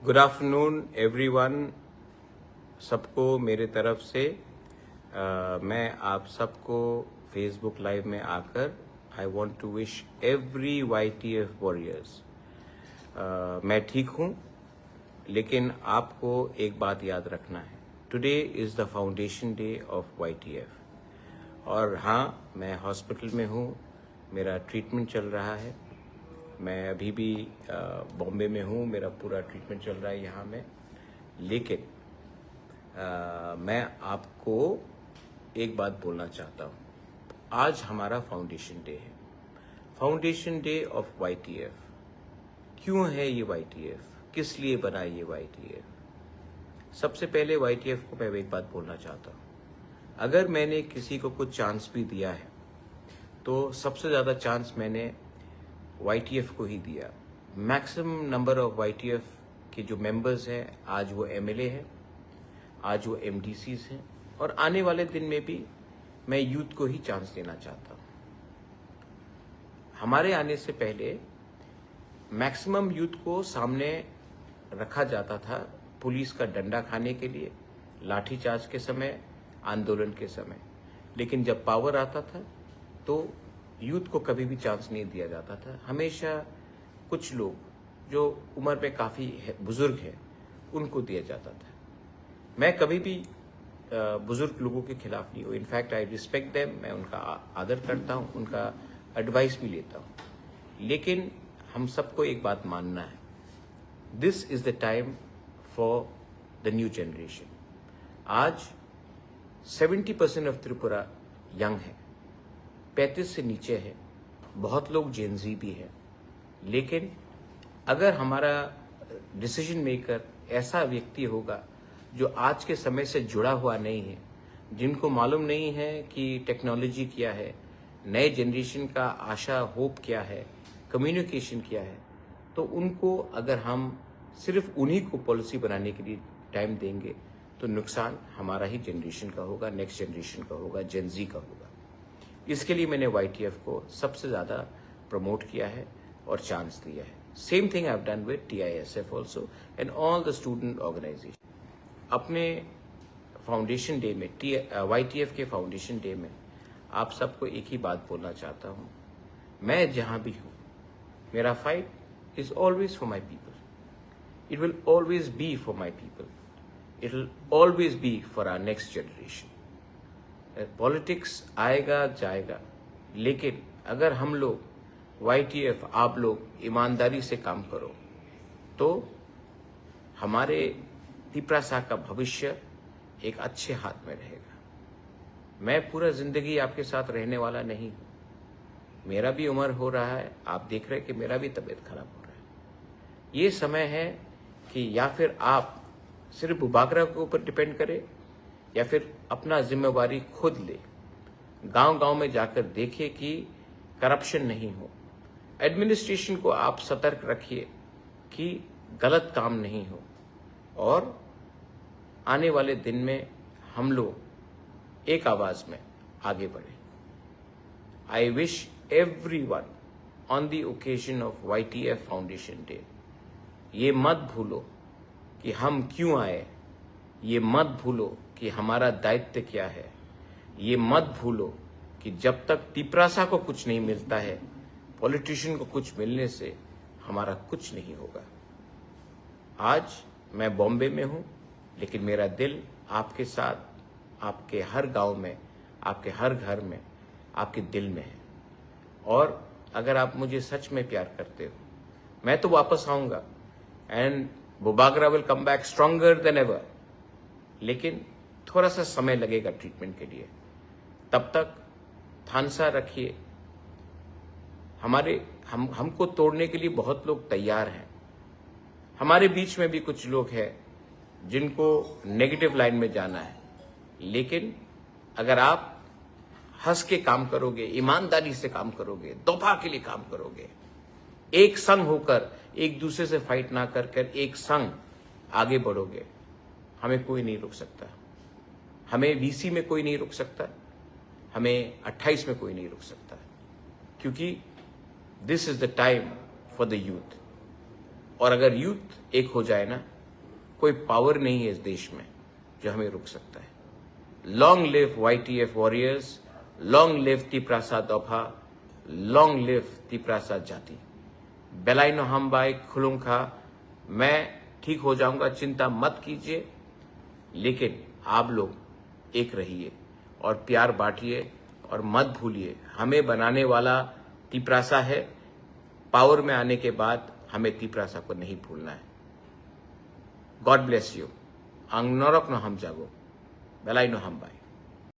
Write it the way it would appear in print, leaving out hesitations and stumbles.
Good afternoon everyone. सबको मेरे तरफ से मैं आप सबको फेसबुक लाइव में आकर I want to wish every YTF warriors. मैं ठीक हूँ, लेकिन आपको एक बात याद रखना है, today is the foundation day of YTF। और हाँ, मैं हॉस्पिटल में हूँ, मेरा ट्रीटमेंट चल रहा है। मैं अभी भी बॉम्बे में हूँ, मेरा पूरा ट्रीटमेंट चल रहा है यहाँ में। लेकिन मैं आपको एक बात बोलना चाहता हूँ। आज हमारा फाउंडेशन डे है, फाउंडेशन डे ऑफ YTF। क्यों है ये YTF? किस लिए बना ये YTF? सबसे पहले YTF को मैं एक बात बोलना चाहता हूँ। अगर मैंने किसी को कुछ चांस भी दिया है तो सबसे ज़्यादा चांस मैंने YTF को ही दिया। मैक्सिमम नंबर ऑफ YTF के जो मेंबर्स हैं, आज वो MLA हैं, आज वो MDCs हैं, और आने वाले दिन में भी मैं यूथ को ही चांस देना चाहता हूँ। हमारे आने से पहले मैक्सिमम यूथ को सामने रखा जाता था पुलिस का डंडा खाने के लिए, लाठीचार्ज के समय, आंदोलन के समय। लेकिन जब पावर आता था तो यूथ को कभी भी चांस नहीं दिया जाता था। हमेशा कुछ लोग जो उम्र में काफ़ी बुजुर्ग हैं उनको दिया जाता था। मैं कभी भी बुजुर्ग लोगों के खिलाफ नहीं हूँ। इनफैक्ट आई रिस्पेक्ट देम, मैं उनका आदर करता हूँ, उनका एडवाइस भी लेता हूँ। लेकिन हम सबको एक बात मानना है, this is the time for the new generation. आज 70% ऑफ त्रिपुरा यंग है, 35 से नीचे है, बहुत लोग जेनजी भी है। लेकिन अगर हमारा डिसीजन मेकर ऐसा व्यक्ति होगा जो आज के समय से जुड़ा हुआ नहीं है, जिनको मालूम नहीं है कि टेक्नोलॉजी क्या है, नए जनरेशन का आशा होप क्या है, कम्युनिकेशन क्या है, तो उनको अगर हम सिर्फ उन्हीं को पॉलिसी बनाने के लिए टाइम देंगे तो नुकसान हमारा ही जनरेशन का होगा, नेक्स्ट जनरेशन का होगा, जेनजी का होगा। इसके लिए मैंने YTF को सबसे ज़्यादा प्रमोट किया है और चांस दिया है। Same thing I have done with TISF also and all the student organisation. अपने फाउंडेशन डे में, YTF के फाउंडेशन डे में आप सबको एक ही बात बोलना चाहता हूँ, मैं जहाँ भी हूँ, मेरा fight is always for my people. It will always be for my people. It will always be for our next generation. Politics आएगा जाएगा, लेकिन अगर हम लोग YTF, आप लोग ईमानदारी से काम करो तो हमारे तिपरासा का भविष्य एक अच्छे हाथ में रहेगा। मैं पूरा जिंदगी आपके साथ रहने वाला नहीं हूँ, मेरा भी उम्र हो रहा है, आप देख रहे हैं कि मेरा भी तबीयत खराब हो रहा है। ये समय है कि या फिर आप सिर्फ बुबागरा के ऊपर डिपेंड करें या फिर अपना जिम्मेवारी खुद ले, गांव-गांव में जाकर देखे कि करप्शन नहीं हो। एडमिनिस्ट्रेशन को आप सतर्क रखिए कि गलत काम नहीं हो, और आने वाले दिन में हम लोग एक आवाज में आगे बढ़े। I wish everyone on the occasion of YTF foundation day, ये मत भूलो कि हम क्यों आए, ये मत भूलो कि हमारा दायित्व क्या है, ये मत भूलो कि जब तक तिपरासा को कुछ नहीं मिलता है, पॉलिटिशियन को कुछ मिलने से हमारा कुछ नहीं होगा। आज मैं बॉम्बे में हूँ, लेकिन मेरा दिल आपके साथ, आपके हर गांव में, आपके हर घर में, आपके दिल में है। और अगर आप मुझे सच में प्यार करते हो, मैं तो वापस आऊँगा and Bubagra will come back stronger than ever. लेकिन थोड़ा सा समय लगेगा ट्रीटमेंट के लिए। तब तक थानसा रखिए। हमको तोड़ने के लिए बहुत लोग तैयार हैं। हमारे बीच में भी कुछ लोग हैं जिनको नेगेटिव लाइन में जाना है। लेकिन अगर आप हंस के काम करोगे, ईमानदारी से काम करोगे, दफा के लिए काम करोगे, एक संग होकर, एक दूसरे से फाइट ना कर एक संग आगे बढ़ोगे, हमें कोई नहीं रोक सकता। हमें VC में कोई नहीं रोक सकता, हमें 28 में कोई नहीं रोक सकता, क्योंकि this is the time for the youth. और अगर यूथ एक हो जाए ना, कोई पावर नहीं है इस देश में जो हमें रुक सकता है। Long live YTF warriors, long live Tiprasa दोफा, लॉन्ग लिव तिप्रासा जाति। बेलाइनो हमबाई खुलुंखा। मैं ठीक हो जाऊंगा, चिंता मत कीजिए, लेकिन आप लोग एक रहिए और प्यार बांटिए और मत भूलिए हमें बनाने वाला तिप्रासा है। पावर में आने के बाद हमें तिप्रासा को नहीं भूलना है। God bless you. आंग नरक न हम जागो, बेलाई न हम बाई।